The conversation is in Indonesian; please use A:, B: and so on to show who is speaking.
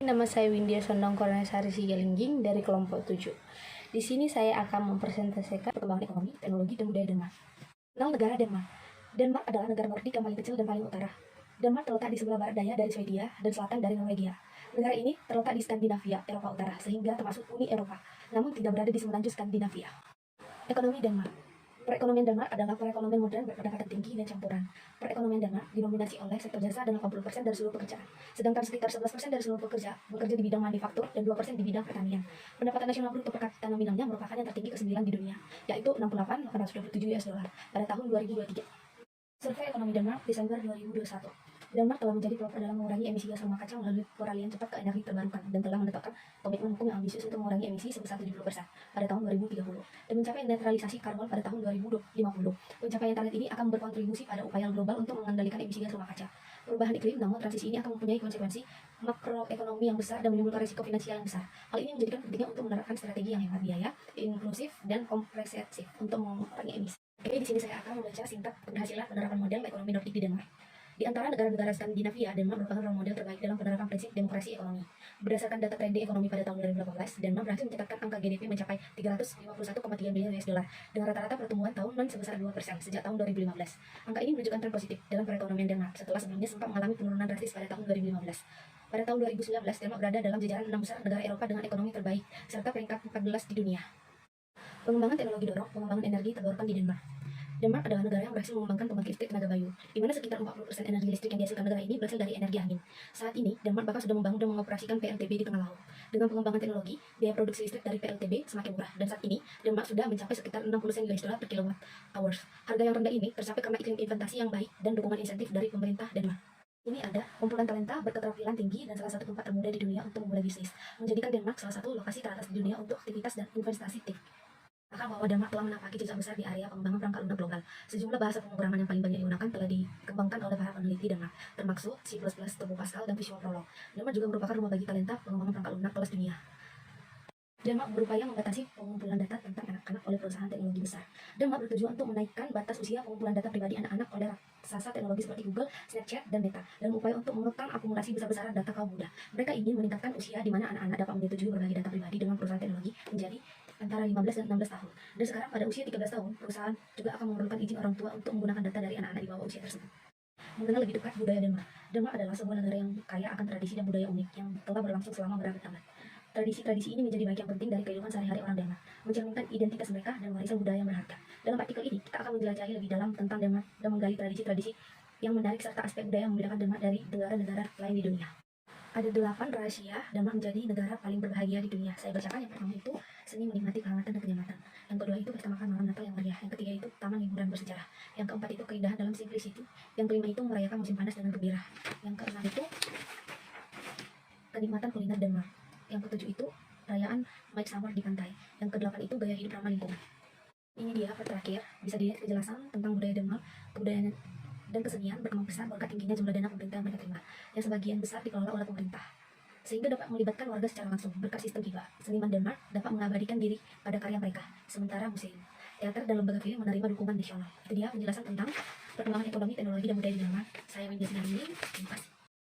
A: Nama saya Windia Sondong Kornesari Sigalingging dari kelompok 7. Di sini saya akan mempresentasikan perkembangan ekonomi, teknologi, dan budaya Denmark. Kenal negara Denmark. Denmark adalah negara Nordik yang paling kecil dan paling utara. Denmark terletak di sebelah barat daya dari Swedia dan selatan dari Norwegia. Negara ini terletak di Skandinavia, Eropa Utara, sehingga termasuk Uni Eropa, namun tidak berada di semenanjung Skandinavia. Ekonomi Denmark. Perekonomian Denmark adalah perekonomian modern berpendapatan tinggi dan campuran. Perekonomian Denmark didominasi oleh sektor jasa dan 80% dari seluruh pekerjaan. Sedangkan sekitar 11% dari seluruh pekerja bekerja di bidang manufaktur dan 2% di bidang pertanian. Pendapatan nasional bruto per kapita nominalnya merupakan yang tertinggi ke-9 di dunia, yaitu 68.827 US dollar pada tahun 2023. Survei Ekonomi Denmark Desember 2021. Denmark telah menjadi pelopor dalam mengurangi emisi gas rumah kaca melalui peralihan cepat ke energi terbarukan dan telah menetapkan komitmen hukum yang ambisius untuk mengurangi emisi sebesar 70% pada tahun 2030 dan mencapai netralisasi karbon pada tahun 2050. Pencapaian target ini akan berkontribusi pada upaya global untuk mengendalikan emisi gas rumah kaca. Perubahan iklim, namun transisi ini akan mempunyai konsekuensi makroekonomi yang besar dan menimbulkan risiko finansial yang besar. Hal ini menjadikan pentingnya untuk menerapkan strategi yang hemat biaya, inklusif, dan komprehensif untuk mengurangi emisi. Oke, di sini saya akan membaca singkat keberhasilan penerapan model ekonomi Nordik di Denmark. Di antara negara-negara Skandinavia, Denmark merupakan role model terbaik dalam penerapan prinsip demokrasi ekonomi. Berdasarkan data Trendy Ekonomi pada tahun 2018, Denmark berhasil mencatatkan angka GDP mencapai 351,3 miliar US dollar dengan rata-rata pertumbuhan tahunan sebesar 2% sejak tahun 2015. Angka ini menunjukkan tren positif dalam perekonomian Denmark setelah sebelumnya sempat mengalami penurunan drastis pada tahun 2015. Pada tahun 2019, Denmark berada dalam jajaran 6 besar negara Eropa dengan ekonomi terbaik serta peringkat 14 di dunia. Pengembangan teknologi dorong pengembangan energi terbarukan di Denmark. Denmark adalah negara yang berhasil mengembangkan pembangkit listrik tenaga bayu, di mana sekitar 40% energi listrik yang dihasilkan negara ini berasal dari energi angin. Saat ini, Denmark bahkan sudah membangun dan mengoperasikan PLTB di tengah laut. Dengan pengembangan teknologi, biaya produksi listrik dari PLTB semakin murah, dan saat ini, Denmark sudah mencapai sekitar 60 sen US dollar per kilowatt hours. Harga yang rendah ini tercapai karena iklim investasi yang baik dan dukungan insentif dari pemerintah Denmark. Ini ada kumpulan talenta berketerampilan tinggi dan salah satu tempat termuda di dunia untuk memulai bisnis, menjadikan Denmark salah satu lokasi teratas di dunia untuk aktivitas dan investasi TIC. Akan bahwa Denmark telah menapaki jejak besar di area pengembangan perangkat lunak global. Sejumlah bahasa pemrograman yang paling banyak digunakan telah dikembangkan oleh para peneliti Denmark, termasuk C++, Turbo Pascal, dan Visual Prolog. Denmark juga merupakan rumah bagi talenta pengembangan perangkat lunak kelas dunia. Denmark berupaya membatasi pengumpulan data tentang anak-anak oleh perusahaan teknologi besar. Denmark bertujuan untuk menaikkan batas usia pengumpulan data pribadi anak-anak oleh raksasa teknologi seperti Google, Snapchat, dan Meta, dan upaya untuk mengekang akumulasi besar-besaran data kaum muda. Mereka ingin meningkatkan usia di mana anak-anak dapat menyetujui berbagi data pribadi dengan perusahaan teknologi menjadi antara 15 dan 16 tahun. Dan sekarang pada usia 13 tahun, perusahaan juga akan memerlukan izin orang tua untuk menggunakan data dari anak-anak di bawah usia tersebut. Mengenal lebih dekat budaya Denmark. Denmark adalah sebuah negara yang kaya akan tradisi dan budaya unik yang telah berlangsung selama berabad-abad. Tradisi-tradisi ini menjadi bagian penting dari kehidupan sehari-hari orang Denmark, mencerminkan identitas mereka dan warisan budaya yang berharga. Dalam artikel ini, kita akan menjelajahi lebih dalam tentang Denmark dan menggali tradisi-tradisi yang menarik serta aspek budaya yang membedakan Denmark dari negara-negara lain di dunia. Ada 8 rahasia Denmark menjadi negara paling berbahagia di dunia. Saya bacakan. Yang pertama itu seni menikmati kehangatan dan kenyamanan. Yang kedua itu pesta makan malam Natal yang meriah. Yang ketiga itu taman hiburan bersejarah. Yang keempat itu keindahan dalam simplicity. Yang kelima itu merayakan musim panas dengan gembira. Yang keenam itu kenikmatan kuliner Denmark. Yang ketujuh itu perayaan Midsummer di pantai. Yang kedelapan itu gaya hidup ramah lingkungan. Ini dia part terakhir. Bisa dilihat kejelasan tentang budaya Denmark, kebudayaan dan kesenian berkembang besar berkat tingginya jumlah dana pemerintah yang mereka terima, yang sebagian besar dikelola oleh pemerintah, sehingga dapat melibatkan warga secara langsung. Berkat sistem hibah, seniman Denmark dapat mengabadikan diri pada karya mereka, sementara museum, teater, dan lembaga film menerima dukungan nasional. Itu dia penjelasan tentang perkembangan ekonomi, teknologi, dan budaya di Denmark. Saya Windy Sinarini. Terima kasih.